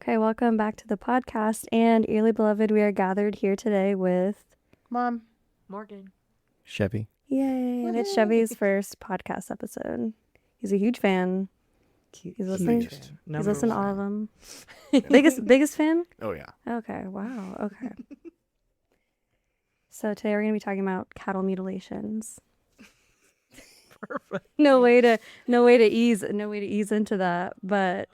Okay, welcome back to the podcast. And Eerily Beloved, we are gathered here today with Mom. Morgan. Chevy. Yay! And it's Chevy's first podcast episode. He's a huge fan. He's listening. He's listening to all of them. biggest fan? Oh, yeah. Okay, wow. Okay. So today we're going to be talking about cattle mutilations. Perfect. No way to ease into that, but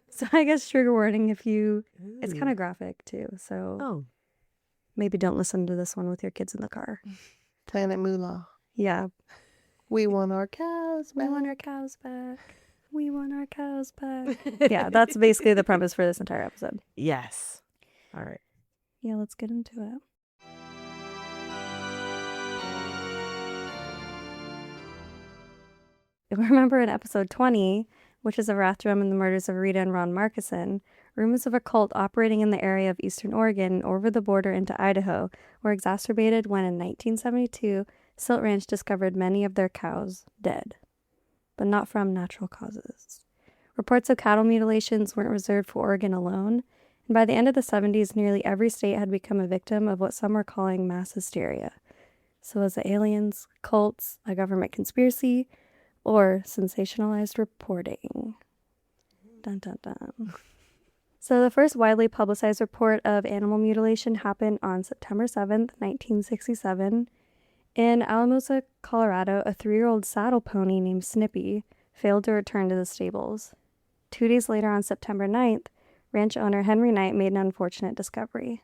so I guess trigger warning if you it's kind of graphic too, so maybe don't listen to this one with your kids in the car. Planet Moolah. Yeah. We want our cows back. We want our cows back. We want our cows back. Yeah, that's basically the premise for this entire episode. Yes. All right. Yeah, let's get into it. If we remember in episode 20, which is a Rathdrum and the murders of Rita and Ron Markison, rumors of a cult operating in the area of eastern Oregon over the border into Idaho were exacerbated when in 1972, Silt Ranch discovered many of their cows dead, but not from natural causes. Reports of cattle mutilations weren't reserved for Oregon alone, and by the end of the 70s, nearly every state had become a victim of what some were calling mass hysteria. So was it aliens, cults, a government conspiracy, or sensationalized reporting? Dun dun dun. So the first widely publicized report of animal mutilation happened on September 7th, 1967. In Alamosa, Colorado, a 3-year-old saddle pony named Snippy failed to return to the stables. 2 days later, on September 9th, ranch owner Henry Knight made an unfortunate discovery.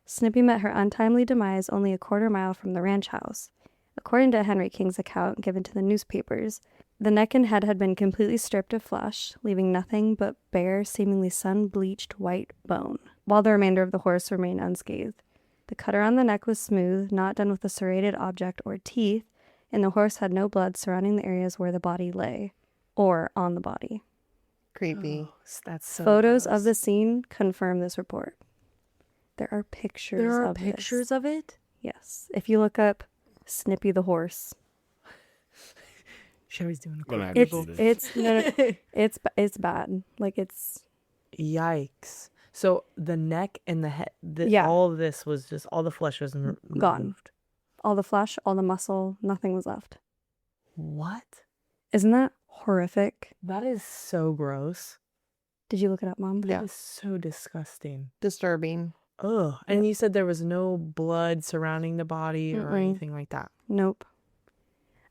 Snippy met her untimely demise only a quarter mile from the ranch house. According to Henry King's account given to the newspapers, the neck and head had been completely stripped of flesh, leaving nothing but bare, seemingly sun-bleached white bone, while the remainder of the horse remained unscathed. The cut around the neck was smooth, not done with a serrated object or teeth, and the horse had no blood surrounding the areas where the body lay, or on the body. Creepy. Oh, that's so Photos gross. of the scene confirm this report. There are pictures There are of pictures this. of it? Yes. If you look up Snippy the horse. Chevy's doing a Gonna have quick to Google. see this. It's bad. Like it's Yikes. So the neck and the head, Yeah. all of this was just, all the flesh was Gone. removed. all the flesh, all the muscle, nothing was left. What? Isn't that horrific? That is so gross. Did you look it up, Mom? That Yeah. is so disgusting. Disturbing. Ugh. And you said there was no blood surrounding the body or Mm-mm. anything like that. Nope.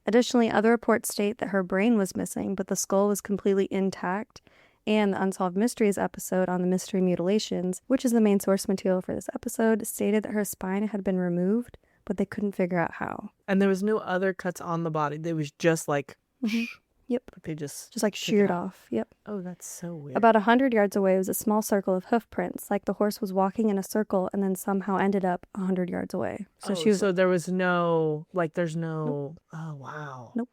Additionally, other reports state that her brain was missing, but the skull was completely intact. And the Unsolved Mysteries episode on the mystery mutilations, which is the main source material for this episode, stated that her spine had been removed, but they couldn't figure out how. And there was no other cuts on the body. It was just like, Yep. like they just Like took it sheared out. off. Yep. Oh, that's so weird. About 100 yards away was a small circle of hoof prints, like the horse was walking in a circle and then somehow ended up 100 yards away. So she was. So there was no, like, there's no. Oh wow. Nope.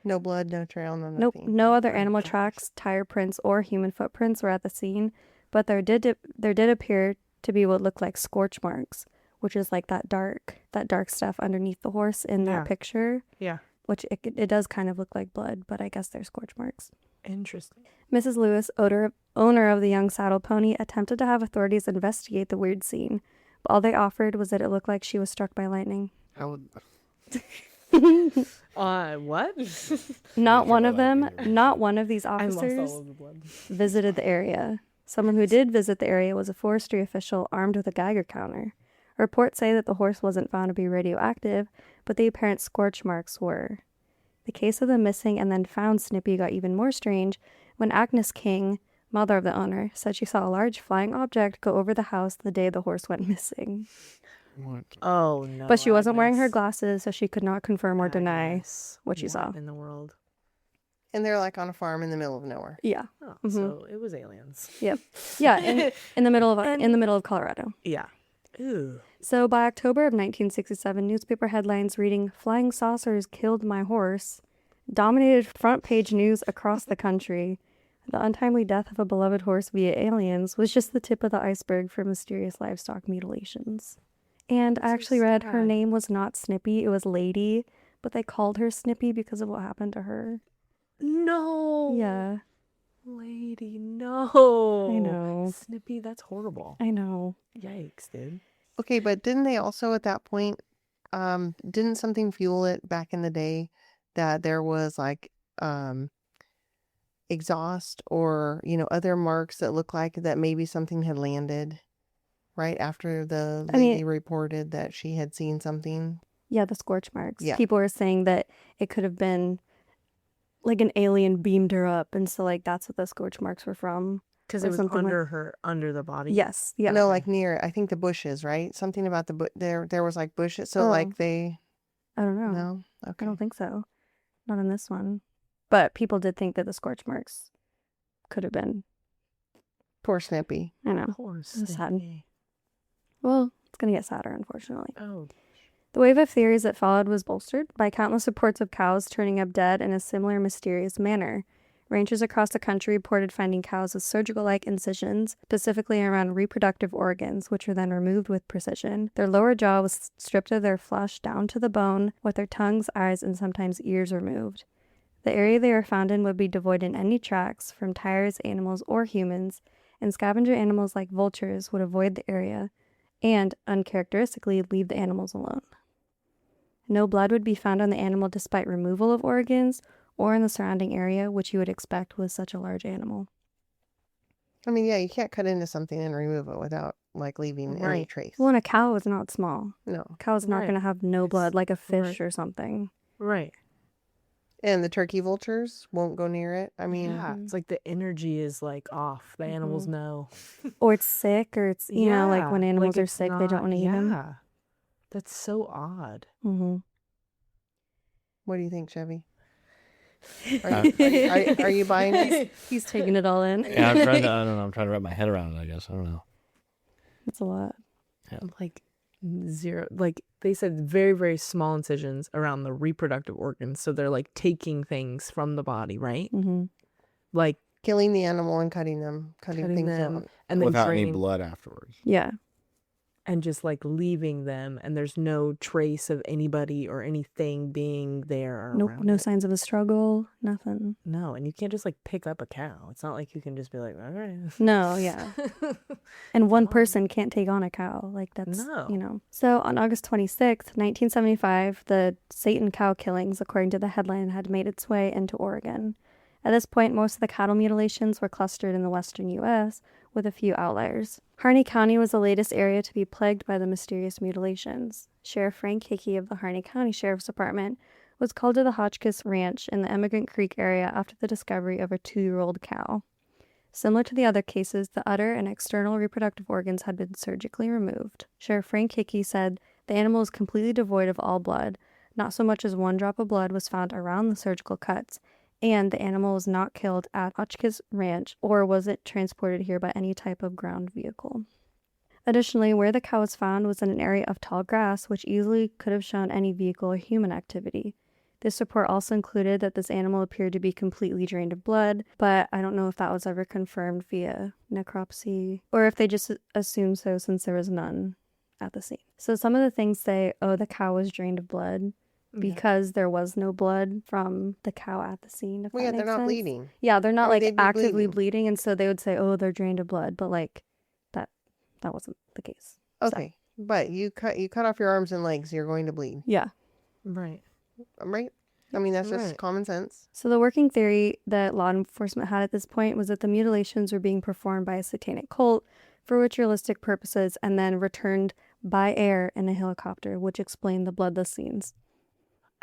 No blood, no trail, no Nope, nothing. no other my animal gosh. tracks, tire prints, or human footprints were at the scene, but there did appear to be what looked like scorch marks, which is like that dark stuff underneath the horse in that Yeah. picture, Yeah. which it does kind of look like blood, but I guess they're scorch marks. Interesting. Mrs. Lewis, owner of the young saddle pony, attempted to have authorities investigate the weird scene, but all they offered was that it looked like she was struck by lightning. How would... What? Not Sure one about of them, lightning or not one of these I lost officers all of the blood. visited the area. Someone who did visit the area was a forestry official armed with a Geiger counter. Reports say that the horse wasn't found to be radioactive, but the apparent scorch marks were. The case of the missing and then found Snippy got even more strange when Agnes King, mother of the owner, said she saw a large flying object go over the house the day the horse went missing. What? Oh no. But she wasn't wearing her Agnes. glasses, so she could not confirm or deny Agnes. what she saw. in the world. And they're like on a farm in the middle of nowhere. Yeah. Oh, Mhm. so it was aliens. Yep. Yeah, in the middle of Colorado. Yeah. Ooh. So by October of 1967, newspaper headlines reading "Flying Saucers Killed My Horse" dominated front page news across the country. The untimely death of a beloved horse via aliens was just the tip of the iceberg for mysterious livestock mutilations. And I actually read her sad. name was not Snippy, it was Lady, but they called her Snippy because of what happened to her. No. Yeah. Lady, no. I know. Snippy, that's horrible. I know. Yikes, dude. Okay, but didn't they also at that point, didn't something fuel it back in the day that there was like exhaust or, other marks that look like that maybe something had landed right after the I mean- lady reported that she had seen something? Yeah, the scorch marks. Yeah. People were saying that it could have been like an alien beamed her up, and so like that's what the scorch marks were from. Because Or it was something like- under the body. Yes. Yeah. No, like near, I think the bushes, right? Something about the there was like bushes. So Oh. like they, I don't know. no? I Okay. don't think so. Not in this one. But people did think that the scorch marks could have been. Poor Snippy. I know. Poor was sad. Snippy. Well, it's going to get sadder, unfortunately. Oh. The wave of theories that followed was bolstered by countless reports of cows turning up dead in a similar mysterious manner. Ranchers across the country reported finding cows with surgical-like incisions, specifically around reproductive organs, which were then removed with precision. Their lower jaw was stripped of their flesh down to the bone, with their tongues, eyes, and sometimes ears removed. The area they were found in would be devoid in any tracks from tires, animals, or humans, and scavenger animals like vultures would avoid the area and, uncharacteristically, leave the animals alone. No blood would be found on the animal despite removal of organs or in the surrounding area, which you would expect with such a large animal. I mean, yeah, you can't cut into something and remove it without like leaving any Right. trace. Well, and a cow is not small. No. A cow is not Right. going to have no blood like a fish Right. or something. Right. And the turkey vultures won't go near it. I mean, Yeah. It's like the energy is like off. The animals know. Or it's sick, or it's, you know, like when Yeah, animals are it's sick, they don't not- want to eat them. Yeah. That's so odd. Mm-hmm. what do you think, Chevy? Uh, Are you buying it? He's taking it all in. Yeah, I'm trying to, I don't know. I'm trying to wrap my head around it, I guess. I don't know. It's a lot. Like zero, like they said, very, very small incisions around the reproductive organs. So they're like taking things from the body, right? Mm-hmm. Like Killing the animal and cutting cutting things them out. and then Without any draining blood afterwards. Yeah. and just like leaving them, and there's no trace of anybody or anything being there. Nope. around No it. signs of a struggle. Nothing. No, and you can't just like pick up a cow. It's not like you can just be like, all right. No, yeah. And one person can't take on a cow. Like, that's, No. you know. So on August 26th, 1975, the Satan cow killings, according to the headline, had made its way into Oregon. At this point, most of the cattle mutilations were clustered in the western U.S., with a few outliers. Harney County was the latest area to be plagued by the mysterious mutilations. Sheriff Frank Hickey of the Harney County Sheriff's Department was called to the Hotchkiss Ranch in the Emigrant Creek area after the discovery of a 2-year-old cow. Similar to the other cases, the udder and external reproductive organs had been surgically removed. Sheriff Frank Hickey said the animal is completely devoid of all blood. Not so much as one drop of blood was found around the surgical cuts, and the animal was not killed at Hotchkiss Ranch, or was it transported here by any type of ground vehicle. Additionally, where the cow was found was in an area of tall grass, which easily could have shown any vehicle or human activity. This report also included that this animal appeared to be completely drained of blood, but I don't know if that was ever confirmed via necropsy, or if they just assumed so since there was none at the scene. So some of the things say, oh, the cow was drained of blood, because there was no blood from the cow at the scene. If Well, that yeah, they're makes not sense. bleeding. Yeah, they're not I mean, they'd like be actively bleeding. bleeding, and so they would say, "Oh, they're drained of blood," but like that wasn't the case. So, Okay, but you cut off your arms and legs, you're going to bleed, yeah. Right. right? I mean, that's just Right. common sense. So the working theory that law enforcement had at this point was that the mutilations were being performed by a satanic cult for ritualistic purposes, and then returned by air in a helicopter, which explained the bloodless scenes.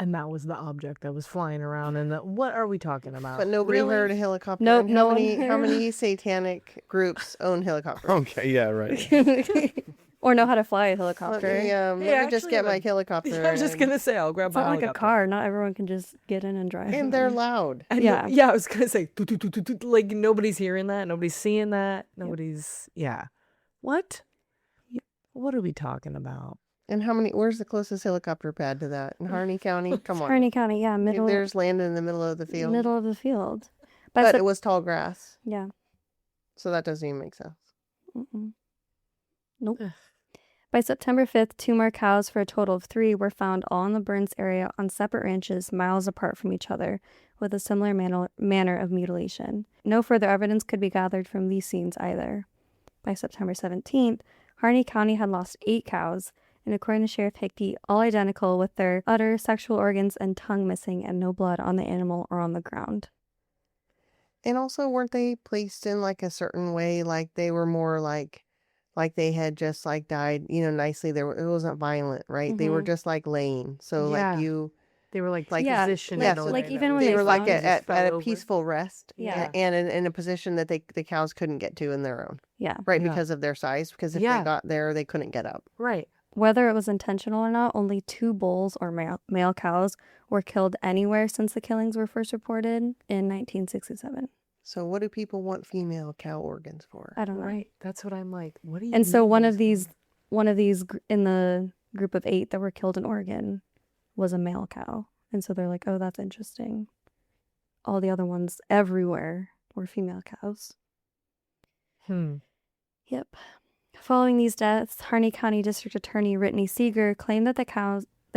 And that was the object that was flying around. And what are we talking about? But nobody Really? heard a helicopter. Nope, and no how one many how heard. many satanic groups own helicopters? Okay, yeah, right. Or know how to fly a Let helicopter. me, Yeah, let me just actually, get my like- helicopter. I was just and- gonna say, I'll grab It's my not like a helicopter. car. Not everyone can just get in and drive. And they're loud. And Yeah. yeah, I was gonna say, "Toot, toot, toot, toot, toot," like nobody's hearing that, nobody's seeing that, nobody's yeah. What? What are we talking about? And where's the closest helicopter pad to that? In Harney County? Come on. Harney County, yeah, There's land in the middle of the field. middle of the field. But so- it was tall grass. yeah. So that doesn't even make sense. Mm-mm. Nope. Ugh. By September 5th, 2 more cows for a total of 3 were found all in the Burns area on separate ranches miles apart from each other with a similar manner of mutilation. No further evidence could be gathered from these scenes either. By September 17th, Harney County had lost 8 cows, and according to Sheriff Hickey, all identical with their udder, sexual organs, and tongue missing and no blood on the animal or on the ground. And also, weren't they placed in like a certain way? Like they were more like they had just like died, nicely. It wasn't violent, right? They were just like laying. So Yeah. like you, They were like Yeah, positioned yeah, in a so way like that even when was they they were like found- at a over. peaceful rest. Yeah. And in a position that the cows couldn't get to in their own. Yeah. Right, Yeah. because of their size. Because if Yeah. they got there, they couldn't get up. Right. Whether it was intentional or not, only 2 bulls or male cows were killed anywhere since the killings were first reported in 1967. So what do people want female cow organs for? I don't know. Right. That's what I'm like. What do you And so need one those of these for? in the group of 8 that were killed in Oregon was a male cow. And so they're like, oh, that's interesting. All the other ones everywhere were female cows. Yep. Following these deaths, Harney County District Attorney Brittany Seeger claimed that the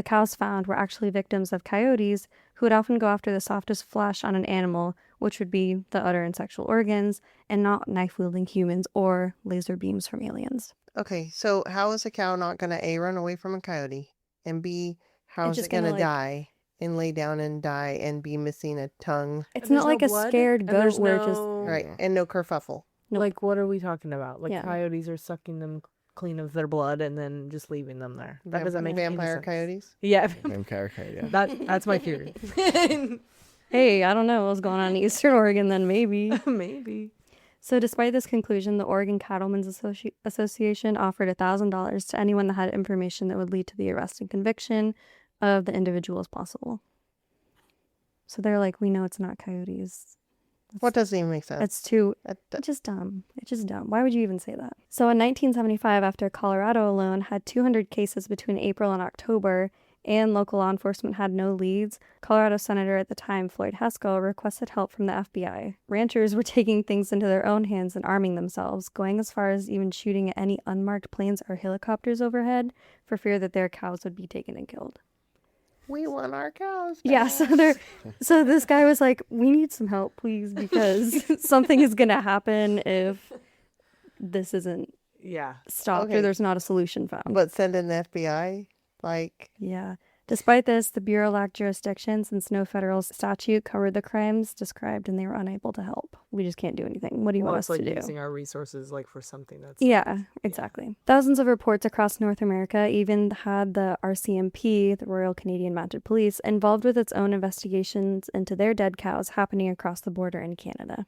cows found were actually victims of coyotes who would often go after the softest flesh on an animal, which would be the udder and sexual organs, and not knife-wielding humans or laser beams from aliens. Okay, so how is a cow not going to A, run away from a coyote, and B, how It's is just it going to gonna, like- die and lay down and die and be missing a tongue? It's And not there's like no a blood, scared and goat there's where it just... no- Right, and no kerfuffle. Nope. Like, what are we talking about? Like, Yeah. coyotes are sucking them clean of their blood and then just leaving them there. That doesn't make any Vampire sense. coyotes? Yeah. Vampire coyote, yeah. That's my theory. Hey, I don't know what's going on in Eastern Oregon then, maybe. Maybe. So despite this conclusion, the Oregon Cattlemen's Association offered $1,000 to anyone that had information that would lead to the arrest and conviction of the individual as possible. So they're like, we know it's not coyotes. What doesn't even make sense? It's too... That- It's just dumb. It's just dumb. Why would you even say that? So in 1975, after Colorado alone had 200 cases between April and October, and local law enforcement had no leads, Colorado Senator at the time, Floyd Haskell, requested help from the FBI. Ranchers were taking things into their own hands and arming themselves, going as far as even shooting at any unmarked planes or helicopters overhead for fear that their cows would be taken and killed. We want our cows Yeah, back. so this guy was like, we need some help, please, because something is going to happen if this isn't Yeah. stopped Okay. or there's not a solution found. But send in the FBI? Like, Yeah. Despite this, the Bureau lacked jurisdiction since no federal statute covered the crimes described and they were unable to help. We just can't do anything. What do you Well, want it's us like to do? using our resources like for something that's Yeah, exactly. Thousands of reports across North America even had the RCMP, the Royal Canadian Mounted Police, involved with its own investigations into their dead cows happening across the border in Canada.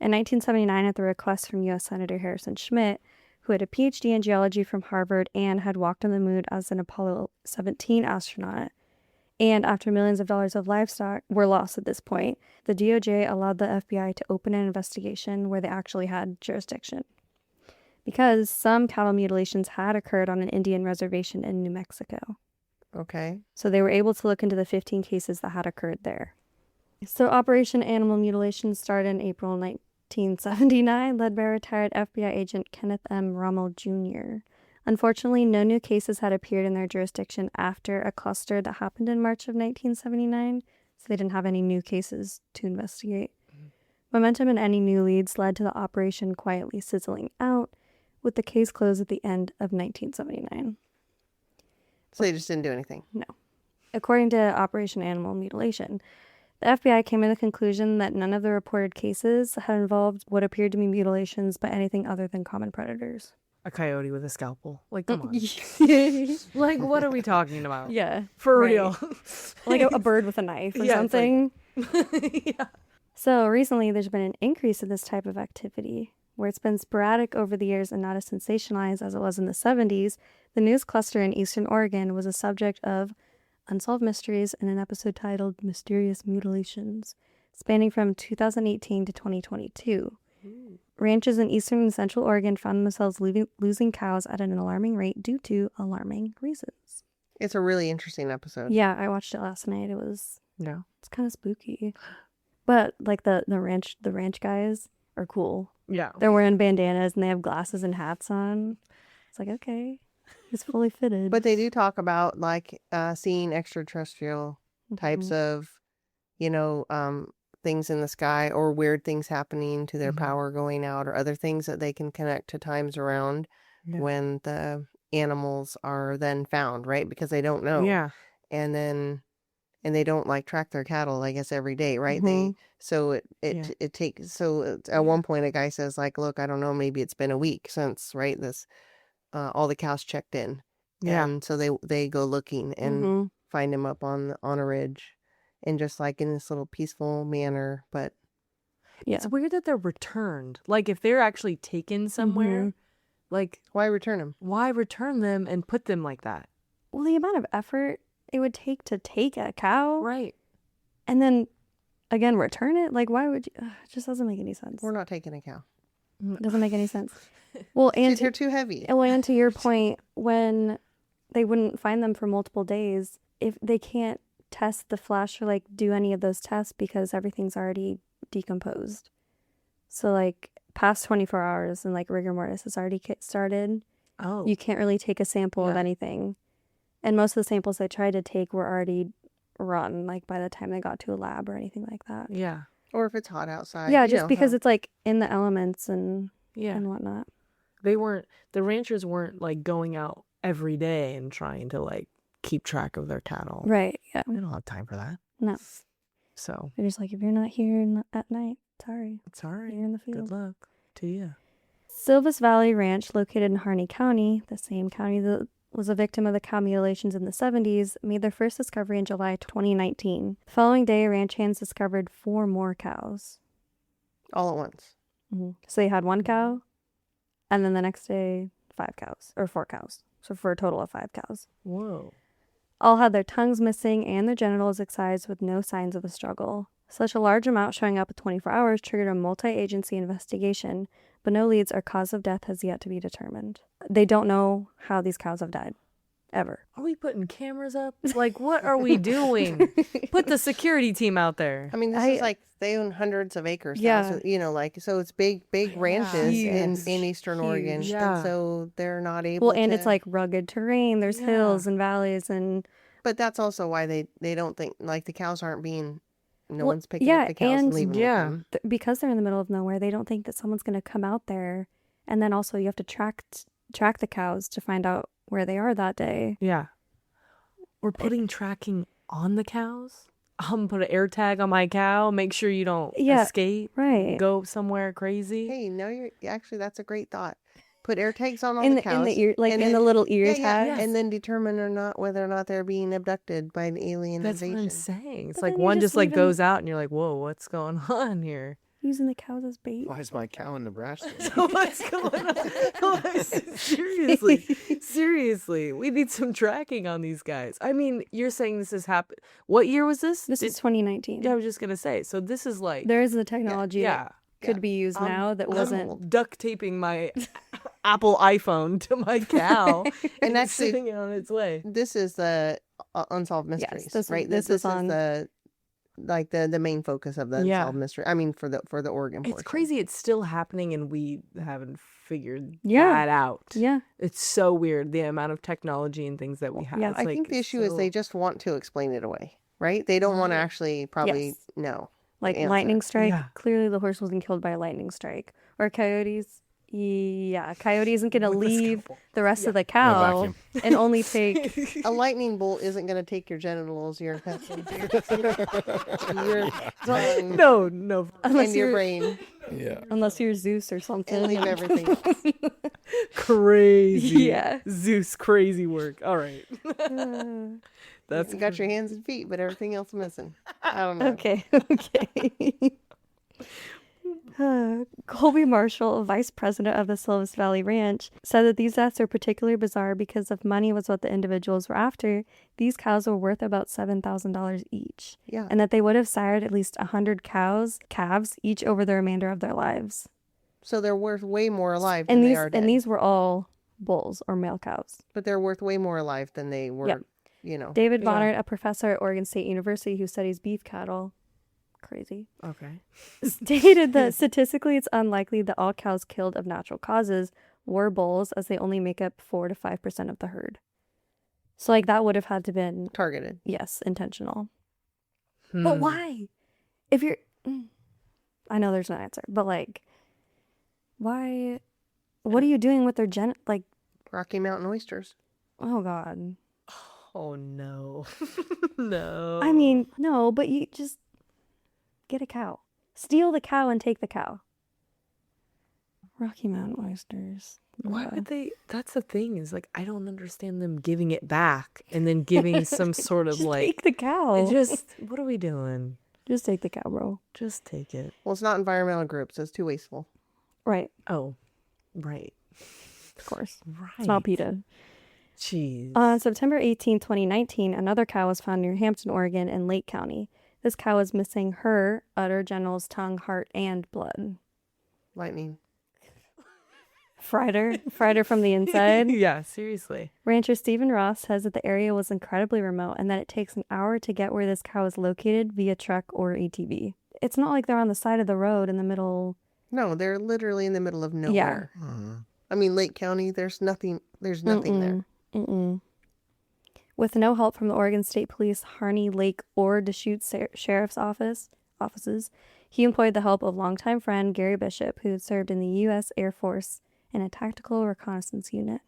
In 1979, at the request from U.S. Senator Harrison Schmitt, who had a PhD in geology from Harvard and had walked on the moon as an Apollo 17 astronaut, and after millions of dollars of livestock were lost at this point, the DOJ allowed the FBI to open an investigation where they actually had jurisdiction. Because some cattle mutilations had occurred on an Indian reservation in New Mexico. okay. So they were able to look into the 15 cases that had occurred there. So Operation Animal Mutilation started in April 1979, led by retired FBI agent Kenneth M. Rommel Jr. Unfortunately, no new cases had appeared in their jurisdiction after a cluster that happened in March of 1979, so they didn't have any new cases to investigate. Momentum and any new leads led to the operation quietly sizzling out, with the case closed at the end of 1979. So they just didn't do anything. According to Operation Animal Mutilation, the FBI came to the conclusion that none of the reported cases had involved what appeared to be mutilations by anything other than common predators. a coyote with a scalpel. Like, come on. yeah. Like, what are we talking about? Yeah. For right. real. Like a bird with a knife or Yeah, it's something. yeah. So recently there's been an increase in this type of activity. Where it's been sporadic over the years and not as sensationalized as it was in the 70s, the news cluster in Eastern Oregon was a subject of Unsolved Mysteries in an episode titled Mysterious Mutilations, spanning from 2018 to 2022. Ranches in Eastern and Central Oregon found themselves losing cows at an alarming rate due to alarming reasons. It's a really interesting episode. Yeah, I watched it last night. It's Yeah. kind of spooky. But like the ranch guys are cool. Yeah. They're wearing bandanas and they have glasses and hats on. It's like, okay. He's fully fitted. But they do talk about like seeing extraterrestrial types of, things in the sky or weird things happening to their power going out or other things that they can connect to times around when the animals are then found, right? Because they don't know. Yeah. And they don't like track their cattle, I guess, every day, right? It takes, at one point a guy says like, look, I don't know, maybe it's been a week since, right? This, all the cows checked in. Yeah. And so they go looking and find him up on a ridge and just like in this little peaceful manner. But It's weird that they're returned. Like if they're actually taken somewhere, like why return them? why return them and put them like that? Well, the amount of effort it would take to take a cow. Right. And then, again, return it? Like, why would you? It just doesn't make any sense. We're not taking a cow. It doesn't make any sense. Well, and They're too heavy. Well, and to your point, when they wouldn't find them for multiple days, if they can't test the flesh or like do any of those tests because everything's already decomposed. So like past 24 hours and like rigor mortis has already started. Oh. You can't really take a sample of anything. And most of the samples they tried to take were already rotten, like by the time they got to a lab or anything like that. Yeah. Or if it's hot outside. Yeah, just because it's like in the elements and whatnot. The ranchers weren't like going out every day and trying to like keep track of their cattle. Right, yeah. They don't have time for that. No. So They're just like, if you're not here at night, sorry. it's all right. You're in the field. Good luck to you. Silvis Valley Ranch, located in Harney County, the same county that was a victim of the cow mutilations in the 70s, made their first discovery in July 2019. The following day, ranch hands discovered 4 more cows. All at once. So they had 1 cow, and then the next day, 5 cows, or 4 cows. So for a total of 5 cows. Whoa. All had their tongues missing and their genitals excised with no signs of a struggle. Such a large amount showing up in 24 hours triggered a multi-agency investigation, but no leads or cause of death has yet to be determined. They don't know how these cows have died. Ever. Are we putting cameras up? Like, what are we doing? Put the security team out there. I mean, this is like, they own hundreds of acres. Yeah. So it's big ranches in Eastern Oregon. Yeah. And so they're not able Well, and it's like rugged terrain. There's hills and valleys and... But that's also why they don't think, like, the cows aren't being... No one's picking up the cows and leaving them. Because they're in the middle of nowhere, they don't think that someone's going to come out there. And then also you have to track the cows to find out where they are that day. Yeah. We're putting tracking on the cows. I'm put an air tag on my cow. Make sure you don't escape. Right. Go somewhere crazy. Hey, no, actually, that's a great thought. Put air tags on all the cows. In the ear, like in the little ear tag. Yeah. And then determine whether or not they're being abducted by an alien That's invasion. what I'm saying. It's But like then you one just just like leave goes out and you're like, whoa, what's going on here? Using the cows as bait. Why is my cow in Nebraska? What's going on? Seriously, we need some tracking on these guys. I mean, you're saying this has happened. What year was this? This is 2019. Yeah, I was just gonna say. So this is like There is the technology that could be used now that wasn't. duct taping my Apple iPhone to my cow and actually, sending it on its way. This is the Unsolved Mysteries, right? This is on the main focus of the Unsolved Mystery. I mean, for the Oregon portion. It's crazy. It's still happening, and we haven't figured Yeah. that out. Yeah. It's so weird, the amount of technology and things that we have. Yeah. It's I like, think the issue is they just want to explain it away, right? They don't want to actually probably know. Like answer. lightning strike. Yeah. Clearly the horse wasn't killed by a lightning strike. Or coyotes. Yeah. A coyote isn't going to leave the rest of the cow vacuum. and only take. A lightning bolt isn't going to take your genitals, your tongue, No. and your brain, Yeah. Unless you're Zeus or something. and leave everything. Crazy. Yeah. Zeus, crazy work. All right. You got your hands and feet, but everything else missing. I don't know. Okay. Colby Marshall, vice president of the Silvis Valley Ranch, said that these deaths are particularly bizarre because if money was what the individuals were after, these cows were worth about $7,000 each. Yeah. And that they would have sired at least 100 calves each over the remainder of their lives. So they're worth way more alive than they are dead. And these were all bulls or male cows. But they're worth way more alive than they were, David Bonner, a professor at Oregon State University who studies beef cattle, crazy, Okay. stated that statistically it's unlikely that all cows killed of natural causes were bulls, as they only make up 4 to 5% of the herd. So, like, that would have had to been, Targeted. yes, intentional. But why? If you're... I know there's no answer, but, like, why... What are you doing with their like... Rocky Mountain oysters. Oh, God. Oh, no. No. I mean, no, but you just get a cow. Steal the cow and take the cow. Rocky Mountain oysters. Why would they? That's the thing, is like, I don't understand them giving it back and then giving some sort of Just like. take the cow. What are we doing? Just take the cow, bro. Just take it. Well, it's not environmental groups. It's too wasteful. Right, Oh, right. of course. Right. It's not PETA. Jeez. On September 18, 2019, another cow was found near Hampton, Oregon in Lake County. This cow was missing her udder, genitals, tongue, heart, and blood. Lightning. Fried her from the inside. Yeah, seriously. Rancher Stephen Ross says that the area was incredibly remote and that it takes an hour to get where this cow is located via truck or ATV. It's not like they're on the side of the road in the middle. No, they're literally in the middle of nowhere. Uh-huh. I mean, Lake County, there's nothing there. Mm-mm. With no help from the Oregon State Police, Harney, Lake, or Deschutes Sheriff's offices, he employed the help of longtime friend Gary Bishop, who had served in the U.S. Air Force in a tactical reconnaissance unit.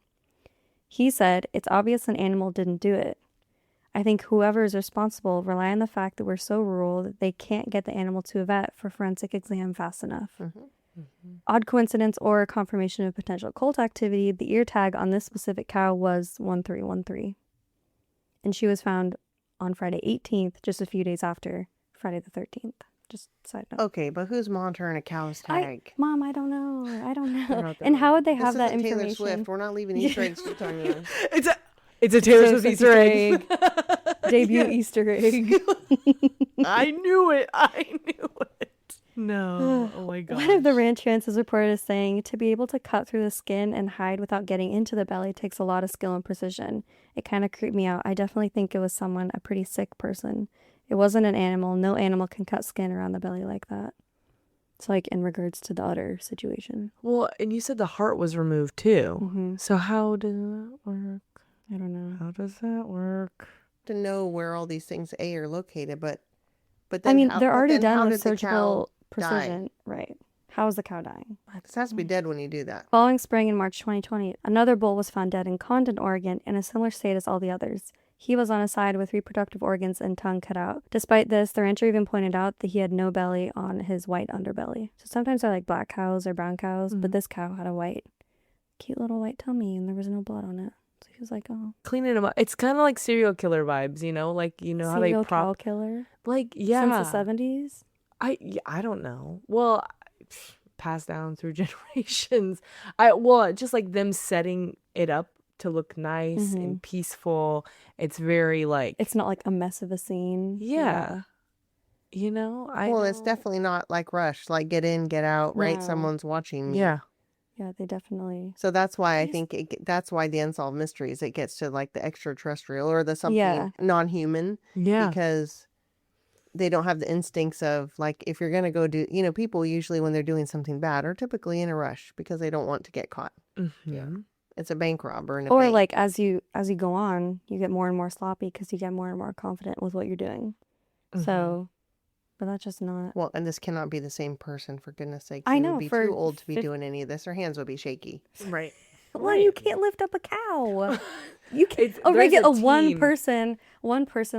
He said, "It's obvious an animal didn't do it. I think whoever is responsible rely on the fact that we're so rural that they can't get the animal to a vet for forensic exam fast enough." Odd coincidence or confirmation of potential cult activity, the ear tag on this specific cow was 1313. And she was found on Friday 18th, just a few days after Friday the 13th. Just side note. Okay, but who's monitoring a cow's tag? Mom, I don't know. I don't know. not that And how would they This have that isn't Taylor information? Swift. We're not leaving Easter eggs to tell you. It's a Taylor So Swift Easter egg. Debut Yeah. Easter egg. I knew it. No. Oh my god. One of the ranch hands is reported as saying, "To be able to cut through the skin and hide without getting into the belly takes a lot of skill and precision. It kind of creeped me out. I definitely think it was someone, a pretty sick person. It wasn't an animal. No animal can cut skin around the belly like that." It's like in regards to the udder situation. Well, and you said the heart was removed too. Mm-hmm. So how does that work? I don't know. How does that work? To know where all these things are located, but then I mean, how, they're but already then how done with did the cow surgical die? precision. Right. How is the cow dying? This has to be dead when you do that. Following spring in March 2020, another bull was found dead in Condon, Oregon, in a similar state as all the others. He was on his side with reproductive organs and tongue cut out. Despite this, the rancher even pointed out that he had no belly on his white underbelly. So sometimes they're like black cows or brown cows, but this cow had a white, cute little white tummy and there was no blood on it. So he was like, oh. Cleaning them up. It's kind of like serial killer vibes, you know? Like, you know how they Serial cow prop... killer? Like, yeah. Since the 70s? I don't know. Well, passed down through generations. Just like them setting it up to look nice and peaceful. It's very like... It's not like a mess of a scene. Yeah. You know? It's definitely not like Rush, like get in, get out, right? No. Someone's watching me. Yeah. Yeah, they definitely... So that's why I think that's why the Unsolved Mysteries, it gets to like the extraterrestrial or the something non-human. Yeah. Because they don't have the instincts of like, if you're going to go do, people usually when they're doing something bad are typically in a rush because they don't want to get caught. Mm-hmm. It's a bank robber. And Or bank. like as you go on, you get more and more sloppy because you get more and more confident with what you're doing. So, but that's just not... Well, and this cannot be the same person, for goodness sake. I They know, would be for too old to be doing any of this. Her hands would be shaky. Right. Well, you can't lift up a cow. You can't. There's Regular a one team. person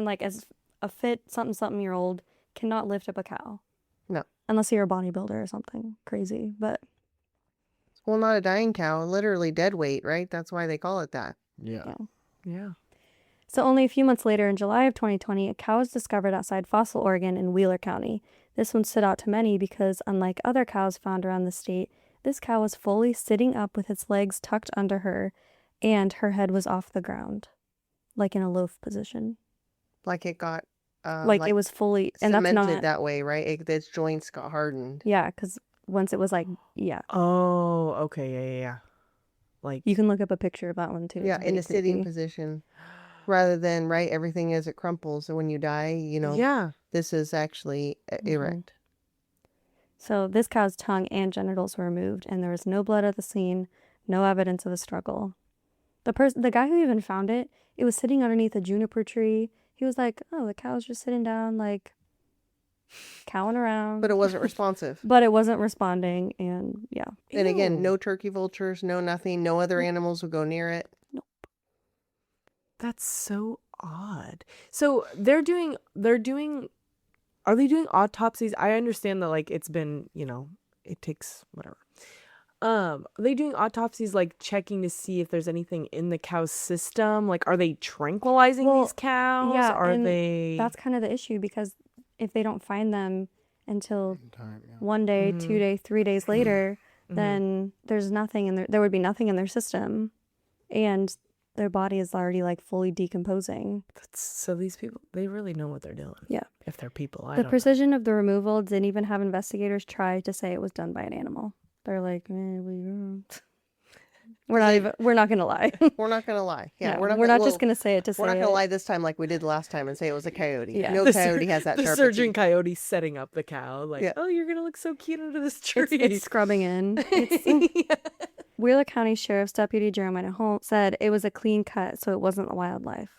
like as a fit something year old cannot lift up a cow. No. Unless you're a bodybuilder or something crazy. But Well, not a dying cow, literally dead weight, right? That's why they call it that. Yeah. Yeah. so only a few months later, in July of 2020, a cow was discovered outside Fossil, Oregon, in Wheeler County. This one stood out to many because, unlike other cows found around the state, this cow was fully sitting up with its legs tucked under her, and her head was off the ground, like in a loaf position. Like it got Like it was fully, and that's cemented not that way, right? Its joints got hardened. Yeah, because once it was like, yeah, Oh, okay. Yeah. Like, you can look up a picture of that one too. Yeah, It's in pretty a sitting creepy. position, rather than right everything as it crumples. So when you die, yeah. this is actually erect. So this cow's tongue and genitals were removed, and there was no blood at the scene, No evidence of a struggle. The guy who even found it, it was sitting underneath a juniper tree. He was like, oh, the cow's just sitting down, like, cowing around. But it wasn't responsive. But it wasn't responding, and yeah. And again, Ew. no turkey vultures, no nothing. No other animals would go near it. That's so odd. So are they doing autopsies? I understand that, like, it's been, it takes whatever. Are they doing autopsies, like checking to see if there's anything in the cow's system? Like, are they tranquilizing these cows? Yeah, Are and they? that's kind of the issue, because if they don't find them until Time, yeah. 1 day, 2 days, 3 days later, Mhm. then there's nothing in there would be nothing in their system, and their body is already like fully decomposing. So these people, they really know what they're doing. Yeah. If they're people, I The don't precision of the removal didn't even have investigators try to say it was done by an animal. They're like, we're not gonna lie. We're not going to lie. Yeah, No, we're not, just gonna say it to say We're not going it. to lie this time like we did last time and say it was a coyote. Yeah. No The coyote has that the sharp surgeon teeth. coyote setting up the cow, like, Yeah. oh, you're gonna look so cute under this tree. It's scrubbing in. Wheeler County Sheriff's Deputy Jeremiah Holmes said it was a clean cut, so it wasn't wildlife.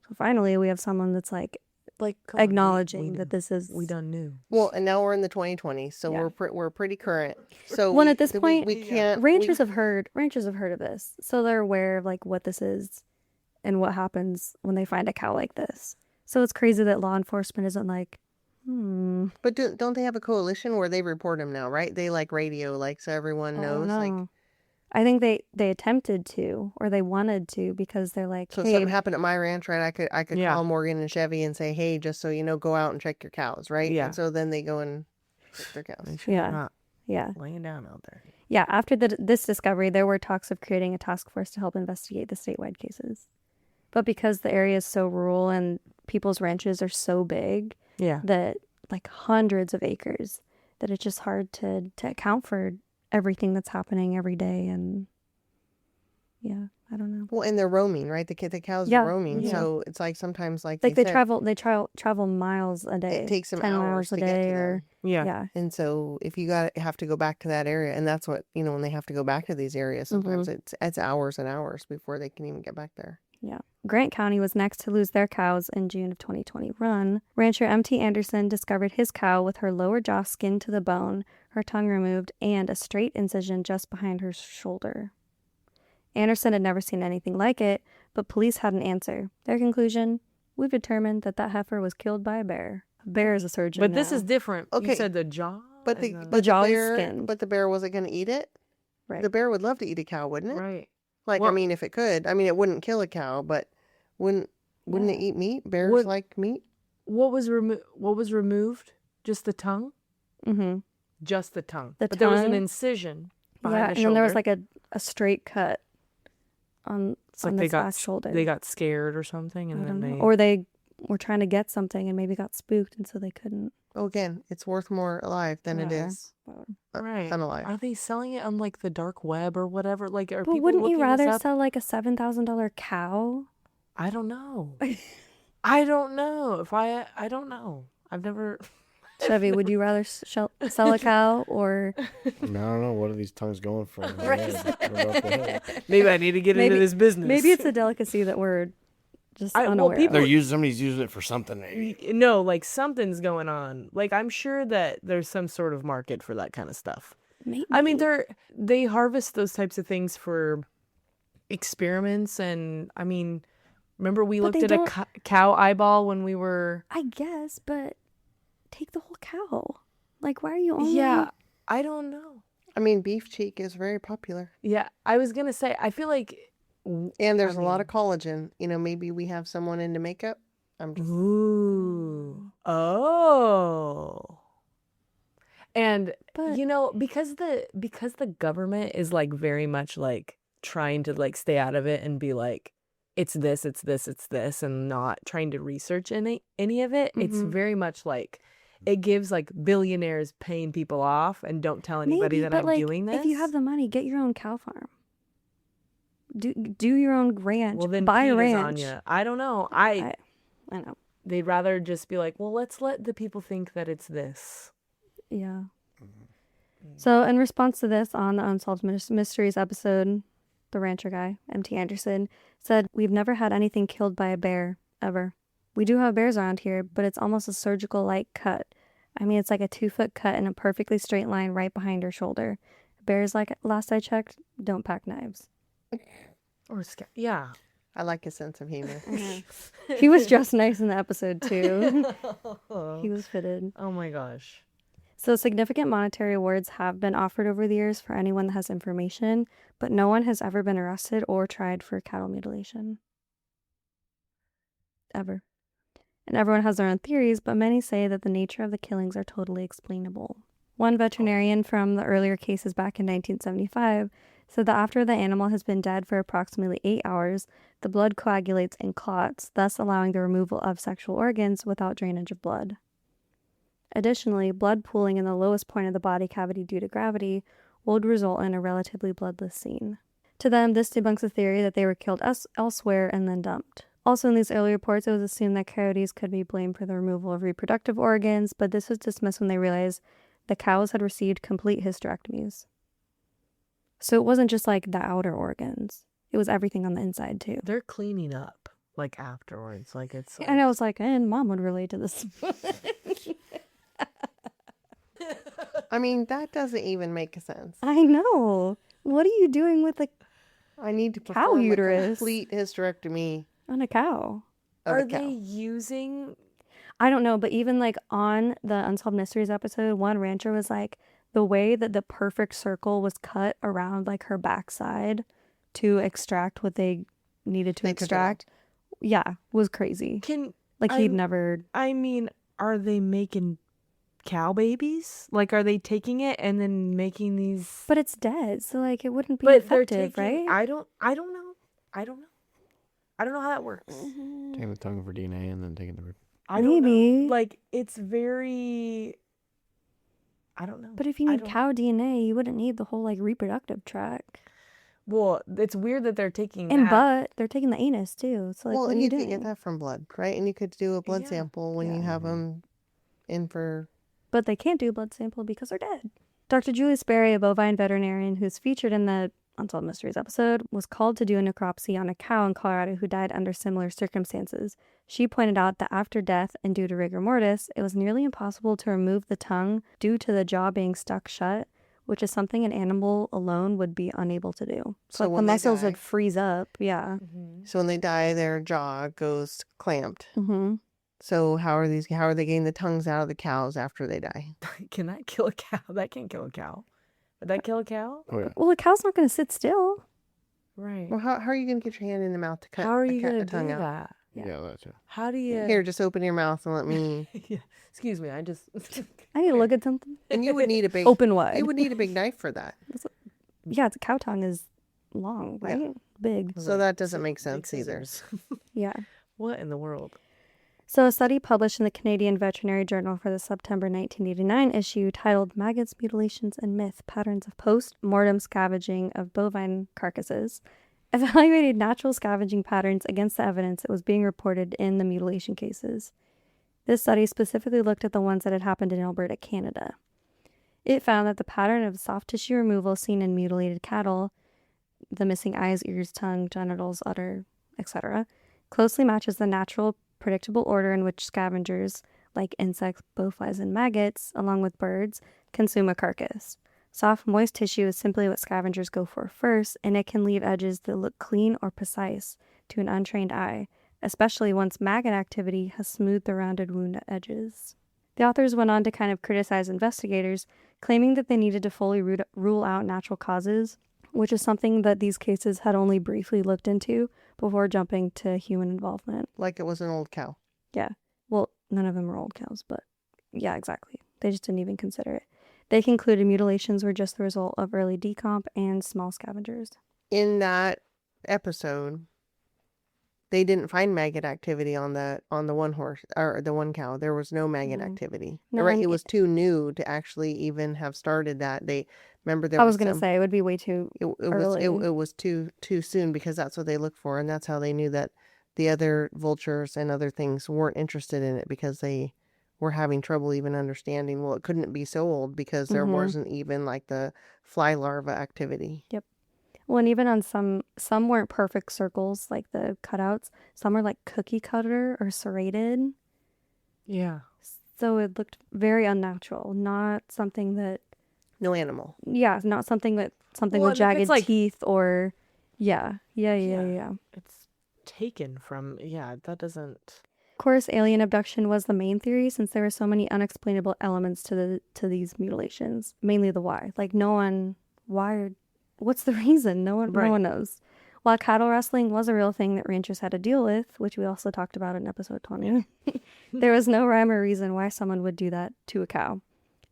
So finally, we have someone that's like Like, come on, acknowledging that this is. we done knew. Well, and now we're in the 2020s, so Yeah. we're pretty current. So Well, at this we point, can't. Ranchers have heard of this, so they're aware of like what this is and what happens when they find a cow like this. So it's crazy that law enforcement isn't like, But don't they have a coalition where they report them now, right? They like radio, like so everyone knows. no. Like, I think they attempted to, or they wanted to, because they're like, so if hey, something happened at my ranch, right? I could Yeah. call Morgan and Chevy and say, hey, just so you know, go out and check your cows, right? Yeah. And so then they go and check their cows. Make sure Yeah. they're not yeah. laying down out there. Yeah, after this discovery, there were talks of creating a task force to help investigate the statewide cases. But because the area is so rural and people's ranches are so big, Yeah. that like hundreds of acres, that it's just hard to account for everything that's happening every day. And yeah, I don't know. Well, and they're roaming, right? The cows Yeah. are roaming, Yeah. so it's like sometimes like Like they said, travel miles a day. It takes them 10 hours miles to a get day, to or them. Yeah. yeah. And so if you have to go back to that area, and that's what, when they have to go back to these areas, sometimes it's hours and hours before they can even get back there. Yeah. Grant County was next to lose their cows in June of 2021. Rancher M.T. Anderson discovered his cow with her lower jaw skinned to the bone, her tongue removed, and a straight incision just behind her shoulder. Anderson had never seen anything like it, but police had an answer. Their conclusion: we've determined that heifer was killed by a bear. A bear is a surgeon But this now. is different. Okay. You said the jaw? But and the, The jaw was bear, skinned. but the bear wasn't going to eat it. Right. The bear would love to eat a cow, wouldn't it? Right. Like, Well- I mean, if it could. I mean, it wouldn't kill a cow, but wouldn't it eat meat? Bears What- like meat. What was removed? Just the tongue? Mm-hmm. Just the tongue. The But there was an tongue? incision behind Yeah, the and shoulder. then there was like a straight cut on It's like this they got last shoulder. they got scared or something, and I then don't know. they Or they were trying to get something and maybe got spooked, and so they couldn't. Oh, again, it's worth more alive than it Yeah. is right. unalive. Are they selling it on like the dark web or whatever? Like, are But people wouldn't you looking this rather up? sell like a $7,000 cow? I don't know. I don't know. I don't know. I've never. Chevy, would you rather sell a cow or I don't know. What are these tongues going for? Maybe I need to get Maybe- into this business. maybe it's a delicacy that we're just well, unaware people- of. Somebody's using it for something. Maybe. No, like something's going on. Like, I'm sure that there's some sort of market for that kind of stuff. Maybe. I mean, they harvest those types of things for experiments, and I mean, remember we But looked they at a don't- cow eyeball when we were. I guess, but take the whole cow. Like, why are you only? Yeah, I don't know. I mean, beef cheek is very popular. Yeah, I was gonna say, I feel like. And there's a lot of collagen. Maybe we have someone into makeup. I'm just Ooh. Oh. And But- because the government is like very much like trying to like stay out of it and be like, it's this, and not trying to research any of it. It's Mhm. very much like it gives like billionaires paying people off and don't tell anybody Maybe, that but I'm like, doing this. if you have the money, get your own cow farm. Do your own ranch. well, then buy a Pete is ranch. on ya. I don't know. I know. They'd rather just be like, well, let's let the people think that it's this. Yeah. So, in response to this, on the Unsolved Mysteries episode, the rancher guy, M.T. Anderson, said, "We've never had anything killed by a bear, ever. We do have bears around here, but it's almost a surgical-like cut. I mean, it's like a 2-foot cut in a perfectly straight line right behind her shoulder. Bears, like last I checked, don't pack knives." Or yeah. I like his sense of humor. He was dressed nice in the episode, too. He was fitted. Oh my gosh. So significant monetary awards have been offered over the years for anyone that has information, but no one has ever been arrested or tried for cattle mutilation. Ever. And everyone has their own theories, but many say that the nature of the killings are totally explainable. One veterinarian from the earlier cases back in 1975 said that after the animal has been dead for approximately 8 hours, the blood coagulates and clots, thus allowing the removal of sexual organs without drainage of blood. Additionally, blood pooling in the lowest point of the body cavity due to gravity would result in a relatively bloodless scene. To them, this debunks the theory that they were killed elsewhere and then dumped. Also, in these early reports, it was assumed that coyotes could be blamed for the removal of reproductive organs, but this was dismissed when they realized the cows had received complete hysterectomies. So it wasn't just like the outer organs. It was everything on the inside, too. They're cleaning up, like, afterwards. Like, it's like... And I was like, and Mom would relate to this. I mean, that doesn't even make sense. I know. What are you doing with a I need to cow perform uterus a complete hysterectomy on a cow? of Are a cow. they using... I don't know, but even like on the Unsolved Mysteries episode, one rancher was like, the way that the perfect circle was cut around like her backside to extract what they needed to They took it extract, yeah, was crazy. Like he'd never... I mean, are they making cow babies? Like, are they taking it and then making these... But it's dead, so like it wouldn't be But they're effective, taking... right? I don't know. I don't know how that works. Taking the tongue for DNA and then taking the... I don't Maybe. know. Like, it's very... I don't know. But if you need cow DNA, you wouldn't need the whole like reproductive tract. Well, it's weird that they're taking And that. but they're taking the anus too. So like, Well, what and are you you could doing? get that from blood, right? And you could do a blood Yeah. sample when Yeah. you have them in for... But they can't do a blood sample because they're dead. Dr. Julie Sperry, a bovine veterinarian who's featured in the Unsolved Mysteries episode, was called to do a necropsy on a cow in Colorado who died under similar circumstances. She pointed out that after death and due to rigor mortis, it was nearly impossible to remove the tongue due to the jaw being stuck shut, which is something an animal alone would be unable to do. So like, the muscles would freeze up. Yeah. Mm-hmm. So when they die, their jaw goes clamped. Mm-hmm. So how are they getting the tongues out of the cows after they die? Can that kill a cow? That can't kill a cow. Would that kill a cow? Oh, yeah. Well, the cow's not going to sit still. Right. Well, how are you going to get your hand in the mouth to cut How are you a going to tongue do out? that? Yeah, that's it. How do you... Here, just open your mouth and let me... Yeah. Excuse me, I just... I need to look at something. And you would need a big... Open wide. You would need a big knife for that. Yeah, it's a cow tongue is long, right? Yeah. Big. So that doesn't make Big sense either. scissors. Yeah. What in the world? So a study published in the Canadian Veterinary Journal for the September 1989 issue titled Maggots, Mutilations, and Myth, Patterns of Post-Mortem Scavenging of Bovine Carcasses evaluated natural scavenging patterns against the evidence that was being reported in the mutilation cases. This study specifically looked at the ones that had happened in Alberta, Canada. It found that the pattern of soft tissue removal seen in mutilated cattle, the missing eyes, ears, tongue, genitals, udder, etc., closely matches the natural, predictable order in which scavengers, like insects, bowflies, and maggots, along with birds, consume a carcass. Soft, moist tissue is simply what scavengers go for first, and it can leave edges that look clean or precise to an untrained eye, especially once maggot activity has smoothed the rounded wound edges. The authors went on to kind of criticize investigators, claiming that they needed to fully rule out natural causes, which is something that these cases had only briefly looked into before jumping to human involvement. Like it was an old cow. Yeah. Well, none of them were old cows, but yeah, exactly. They just didn't even consider it. They concluded mutilations were just the result of early decomp and small scavengers. In that episode, they didn't find maggot activity on the one horse or the one cow. There was no maggot activity. No, right, and it was too new to actually even have started that. They remember there. I was gonna say it would be way too early. It was too soon because that's what they looked for, and that's how they knew that the other vultures and other things weren't interested in it because they were having trouble even understanding. Well, it couldn't be so old because there wasn't even like the fly larva activity. Yep. Well, and even on some weren't perfect circles, like the cutouts. Some were like cookie cutter or serrated. Yeah. So it looked very unnatural. Not something that, No animal. not something with Well, and if jagged it's, like- teeth or, yeah. It's taken from, that doesn't. Of course, alien abduction was the main theory since there were so many unexplainable elements to these mutilations. Mainly the why. Like what's the reason? No one knows. While cattle rustling was a real thing that ranchers had to deal with, which we also talked about in episode 20, there was no rhyme or reason why someone would do that to a cow.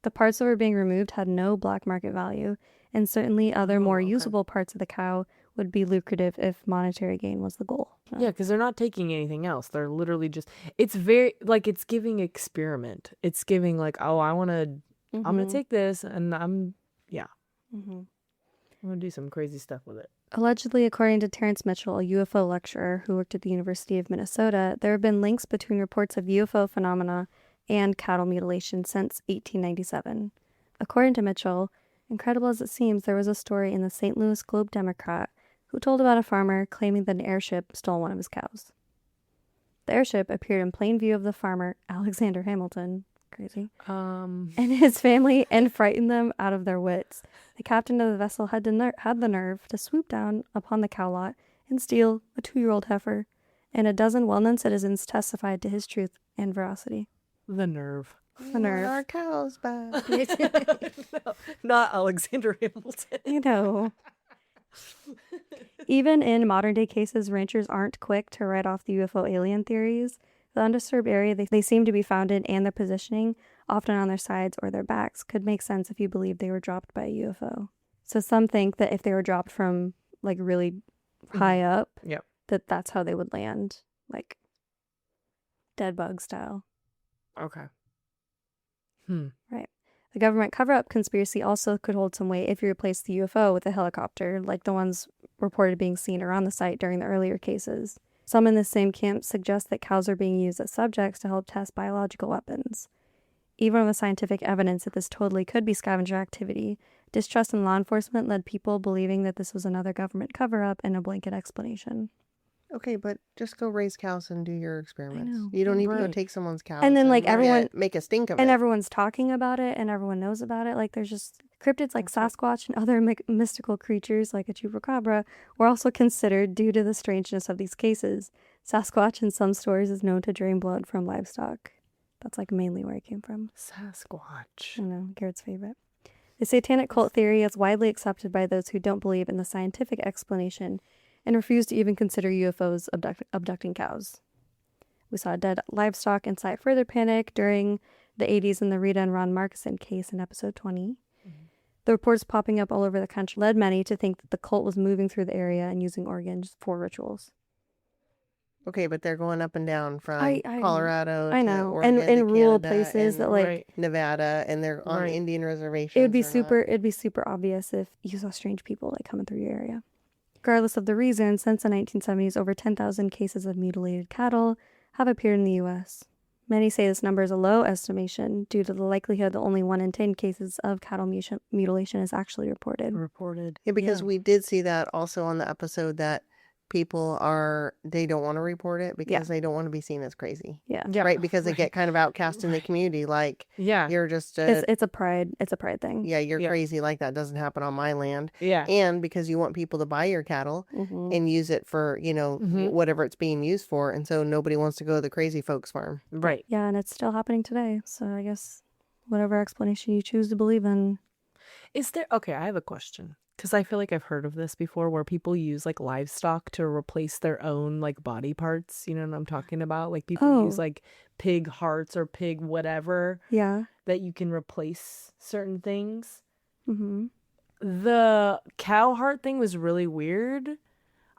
The parts that were being removed had no black market value, and certainly other more usable parts of the cow would be lucrative if monetary gain was the goal. Yeah, because they're not taking anything else. They're literally just, it's very, like, it's giving experiment. It's giving, like, oh, I'm going to take this and I'm going to do some crazy stuff with it. Allegedly, according to Terrence Mitchell, a UFO lecturer who worked at the University of Minnesota, there have been links between reports of UFO phenomena and cattle mutilation since 1897. According to Mitchell, incredible as it seems, there was a story in the St. Louis Globe-Democrat who told about a farmer claiming that an airship stole one of his cows. The airship appeared in plain view of the farmer, Alexander Hamilton, crazy, and his family, and frightened them out of their wits. The captain of the vessel had the nerve to swoop down upon the cow lot and steal a 2-year-old heifer, and a dozen well-known citizens testified to his truth and veracity. The nerve. The nerve. Our cows back. No, not Alexander Hamilton. You know. Even in modern-day cases, ranchers aren't quick to write off the UFO alien theories. The undisturbed area they seem to be found in and their positioning, often on their sides or their backs, could make sense if you believe they were dropped by a UFO. So some think that if they were dropped from, like, really high up, that's how they would land, like, dead bug style. Okay. Right. The government cover-up conspiracy also could hold some weight if you replace the UFO with a helicopter, like the ones reported being seen around the site during the earlier cases. Some in this same camp suggest that cows are being used as subjects to help test biological weapons. Even with scientific evidence that this totally could be scavenger activity, distrust in law enforcement led people believing that this was another government cover-up and a blanket explanation. Okay, but just go raise cows and do your experiments. know. You don't need to go Right. take someone's cows And then, like, make everyone- make a stink of And it. everyone's talking about it, and everyone knows about it. Like, there's just cryptids like Sasquatch and other mystical creatures like a chupacabra were also considered due to the strangeness of these cases. Sasquatch in some stories is known to drain blood from livestock. That's, like, mainly where it came from. Sasquatch. I know, Garrett's favorite. The satanic cult theory is widely accepted by those who don't believe in the scientific explanation and refuse to even consider UFOs abducting cows. We saw dead livestock incite further panic during the 80s in the Rita and Ron Markison case in episode 20. The reports popping up all over the country led many to think that the cult was moving through the area and using organs for rituals. Okay, but they're going up and down from I Colorado I to know, Oregon and in to rural Canada places and that, like, Right. Nevada, and they're on Right. Indian reservations. it'd be or not. super obvious if you saw strange people, like, coming through your area. Regardless of the reason, since the 1970s, over 10,000 cases of mutilated cattle have appeared in the U.S. Many say this number is a low estimation due to the likelihood that only 1 in 10 cases of cattle mutilation is actually reported. Yeah, because we did see that also on the episode that people they don't want to report it because they don't want to be seen as crazy. Yeah. Right? Because they get kind of outcast in the community. Like, you're just It's a pride thing. yeah, you're crazy. Like, that doesn't happen on my land. Yeah. And because you want people to buy your cattle and use it for, whatever it's being used for. And so nobody wants to go to the crazy folks farm. Right. Yeah, and it's still happening today. So I guess whatever explanation you choose to believe in. Okay, I have a question. Because I feel like I've heard of this before where people use, like, livestock to replace their own, like, body parts. You know what I'm talking about? Like, people use, like, pig hearts or pig whatever. Yeah. That you can replace certain things. Mm-hmm. The cow heart thing was really weird.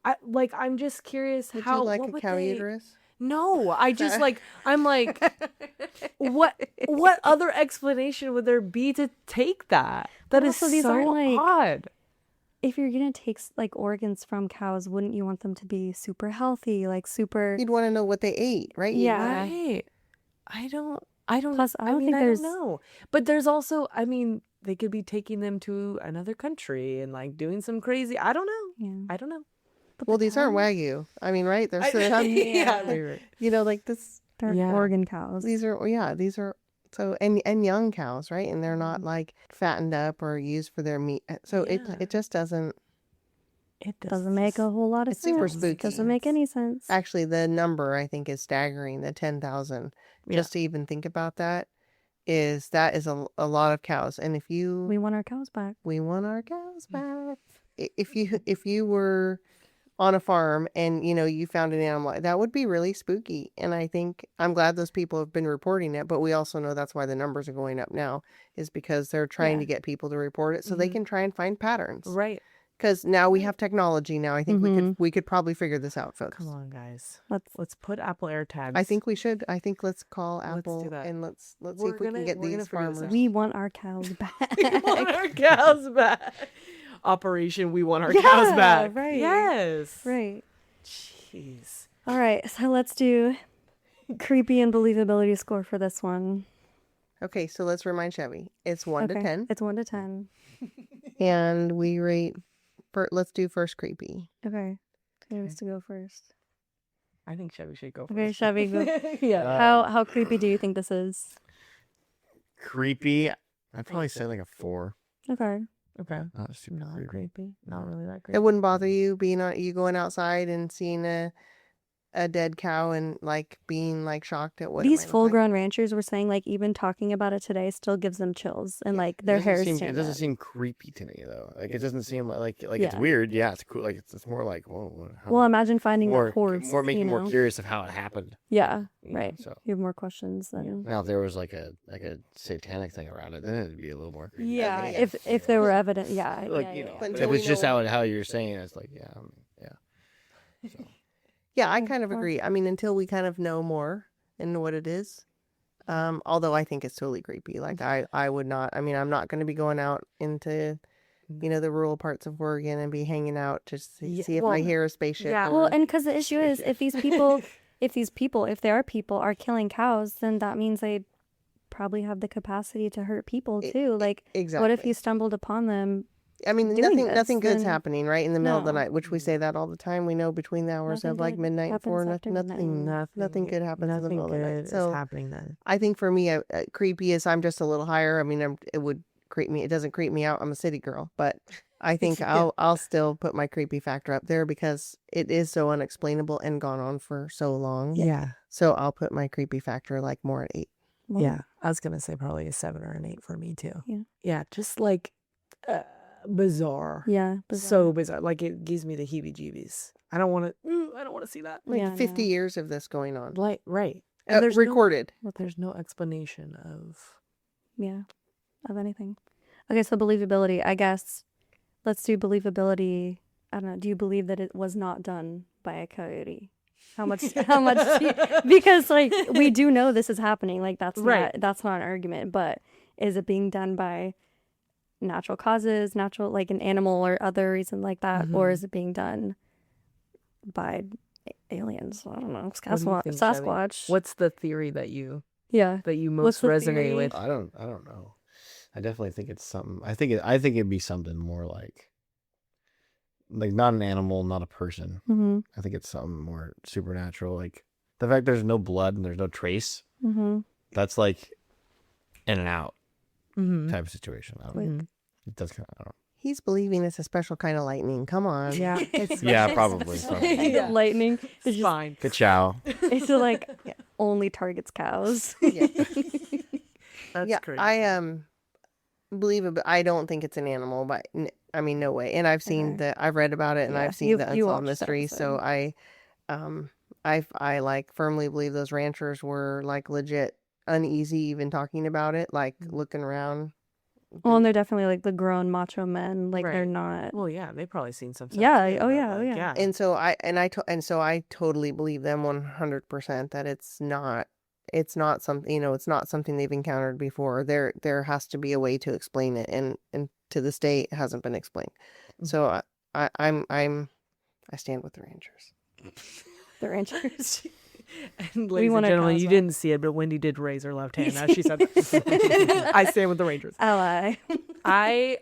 I'm just curious Would how. you like what a would cow they... uterus? No, I just I'm like, what other explanation would there be to take that? That is Also, these so aren't, like- odd. If you're going to take, like, organs from cows, wouldn't you want them to be super healthy, like super... You'd want to know what they ate, right? Yeah. Right. I don't. Plus, I don't think I there's... don't know. But there's also, they could be taking them to another country and, like, doing some crazy. I don't know. Yeah. I don't know. But Well, the these aren't cows, Wagyu. I mean, right? They're Right. like this. they're Yeah. Oregon cows. These are so and young cows, right? And they're not like fattened up or used for their meat. So Yeah. it just doesn't. It doesn't make a whole lot of It's sense. super spooky. Doesn't make any sense. Actually, the number I think is staggering. The 10,000. Yeah. Just to even think about that is a lot of cows. And if you We want our cows back. we want our cows back. If you were on a farm and you found an animal, that would be really spooky. And I think I'm glad those people have been reporting it, but we also know that's why the numbers are going up now, is because they're trying to get people to report it so they can try and find patterns. Right. Because now we have technology. Now I think we could probably figure this out, folks. Come on, guys. Let's put Apple AirTags. I think we should. I think let's call Let's Apple do that. and let's see We're if we can get gonna these figure this farmers. out. we want our cows back. We want our cows back. Operation We Want Our Cows Back. Right. Yes. Right. Jeez. All right, so let's do creepy and believability score for this one. Okay, so let's remind Chevy. It's 1 to 10, It's 1 to 10. and we rate. Let's do first creepy. Okay. Who wants to go first? I think Chevy should go first. Okay, Chevy, go. Yeah. How creepy do you think this is? Creepy. I'd probably say like a 4. Okay. Okay. Not super Not creepy. creepy. Not really that creepy. It wouldn't bother you you going outside and seeing a dead cow and like being like shocked at what These it might look like? full-grown ranchers were saying like even talking about it today still gives them chills and like their hair It stand doesn't up. seem creepy to me though. Like it doesn't seem like it's Yeah. weird. Yeah, it's cool. Like it's more like whoa. Well, imagine finding more that horse. more making you more know? curious of how it happened. Yeah, Yeah, right. So You have more questions than. now if there was like a satanic thing around it, then it'd be a little more creepy. Yeah, Yeah. if there were evidence, yeah. Like yeah, you yeah, know, yeah. But if until it was we just know- how you're saying it, it's like yeah. So. Yeah, I kind of Or- agree. I mean, until we kind of know more and know what it is. Although I think it's totally creepy. Like I would not. I mean, I'm not going to be going out into, the rural parts of Oregon and be hanging out just to Yeah, see if well, I hear a spaceship. yeah. or- Well, and because the issue is, if these people, if there are people are killing cows, then that means they probably have the capacity to hurt people too. Like, exactly. what if you stumbled upon them? I mean, doing nothing this, good's then- happening right in the middle of the No. night, which we say that all the time. We know between the hours Nothing of like good midnight and 4, happens after nothing good happens in the Nothing middle of the good night. is So happening then. I think for me, creepy is I'm just a little higher. I mean, it would creep me. It doesn't creep me out. I'm a city girl, but I think I'll still put my creepy factor up there because it is so unexplainable and gone on for so long. Yeah. So I'll put my creepy factor like more at 8. Well, Yeah. I was going to say probably a 7 or an 8 for me too. Yeah. Yeah. Just like bizarre. Yeah. Bizarre. So bizarre. Like it gives me the heebie jeebies. I don't want to see that. Like Yeah, 50 no. years of this going on. Like, right. And there's Recorded. there's no explanation of. Yeah. Of anything. Okay, so believability. I guess let's do believability. I don't know. Do you believe that it was not done by a coyote? How much? Because like we do know this is happening. Like that's Right. that's not an argument. But is it being done by natural causes, natural like an animal or other reason like that, or is it being done by aliens? I don't know. What do you think, Chevy? Sasquatch. What's the theory that you Yeah. most the resonate theory? with? I don't know. I definitely think it's something. I think it'd be something more like not an animal, not a person. Mm-hmm. I think it's something more supernatural. Like the fact there's no blood and there's no trace. Mm-hmm. That's like in and out Mm-hmm. type of situation. I don't know. It does kind of. I don't He's believing it's a special kind of lightning. Come on. Yeah. It's know. Yeah, probably. Yeah. Lightning. It's just, Fine. Ka-chow. it's just, like only targets cows. yeah. That's Yeah, crazy. I believe it, but I don't think it's an animal. But I mean, no way. And I've seen I've read about it, and Yeah, I've seen the you Unsolved watched that Mysteries. So I like firmly believe those ranchers were like legit uneasy even talking about it, like looking around. Well, and they're definitely like the grown macho men. Like they're Right. not. Well, yeah, they've probably seen some stuff. Yeah, too, oh but, yeah, oh like, yeah. And so I totally believe them 100% that it's not something it's not something they've encountered before. There has to be a way to explain it, and to this day it hasn't been explained. So I stand with the ranchers. The ranchers. And ladies and want our gentlemen, cows you back. didn't see it, but Wendy did raise her left hand as she said that. I stand with the Rangers. Ally. I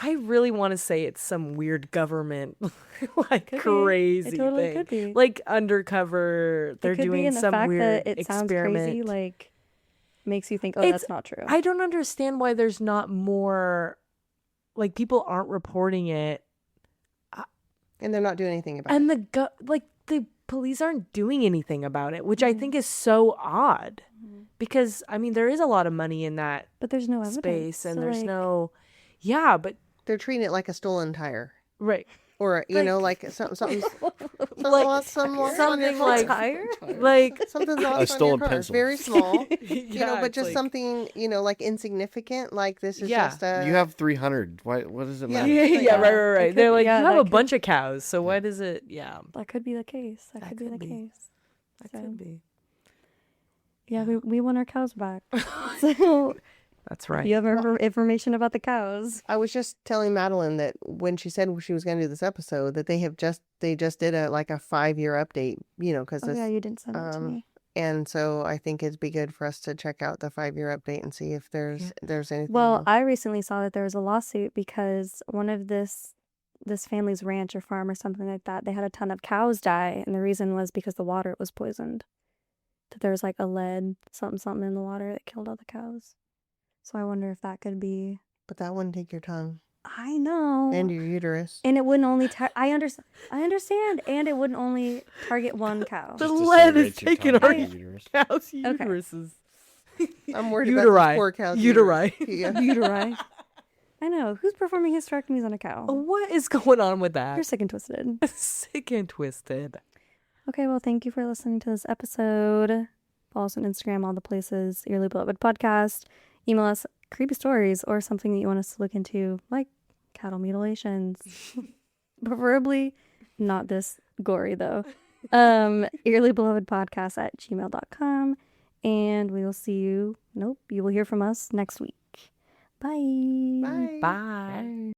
really want to say it's some weird government like Could be. crazy It totally thing. could be. Like undercover, they're It could be doing in the some fact weird that it sounds experiment. crazy, like makes you think, oh, It's- that's not true. I don't understand why there's not more, like people aren't reporting it, And they're not doing anything about it. and the police aren't doing anything about it, which I think is so odd. Because I mean, there is a lot of money in that But there's no evidence. space, and So, there's like, no, yeah, but They're treating it like a stolen tire. right, Or, like something like lost on your something car. like tire? like Something's lost on stolen your car. pencil. Very small. yeah, but it's just like- something, like insignificant. Like this is Yeah. just a... You have 300. Why? What does it Yeah. matter? yeah, right. It They're could- like, yeah, you have that a could- bunch of cows, so why does it? Yeah, That could be the case. That could be could the be. case. that So, could be. Yeah, we want our cows back. So That's right. you have information about the cows. I was just telling Madeline that when she said she was going to do this episode, that they just did a 5-year update, because Oh yeah, you didn't send it to me. and so I think it'd be good for us to check out the 5-year update and see if there's anything. Well, new. I recently saw that there was a lawsuit because one of this family's ranch or farm or something like that, they had a ton of cows die, and the reason was because the water was poisoned. That there was like a lead something in the water that killed all the cows. So I wonder if that could be. But that wouldn't take your tongue I know. and your uterus. And it wouldn't only. I understand. And it wouldn't only target one cow. The Just lead is disintegrates your taking our tongue and uterus. cows' uteruses. I'm worried about Uteri. these poor cows. Uteri. Yeah. Uteri. I know. Who's performing hysterectomies on a cow? What is going on with that? You're sick and twisted. Sick and twisted. Okay, well, thank you for listening to this episode. Follow us on Instagram, all the places, Eerily Beloved Podcast. Email us creepy stories or something that you want us to look into, like cattle mutilations. Preferably not this gory, though. Eerilybelovedpodcast at gmail.com. And we will see you. You will hear from us next week. Bye. Bye. Bye.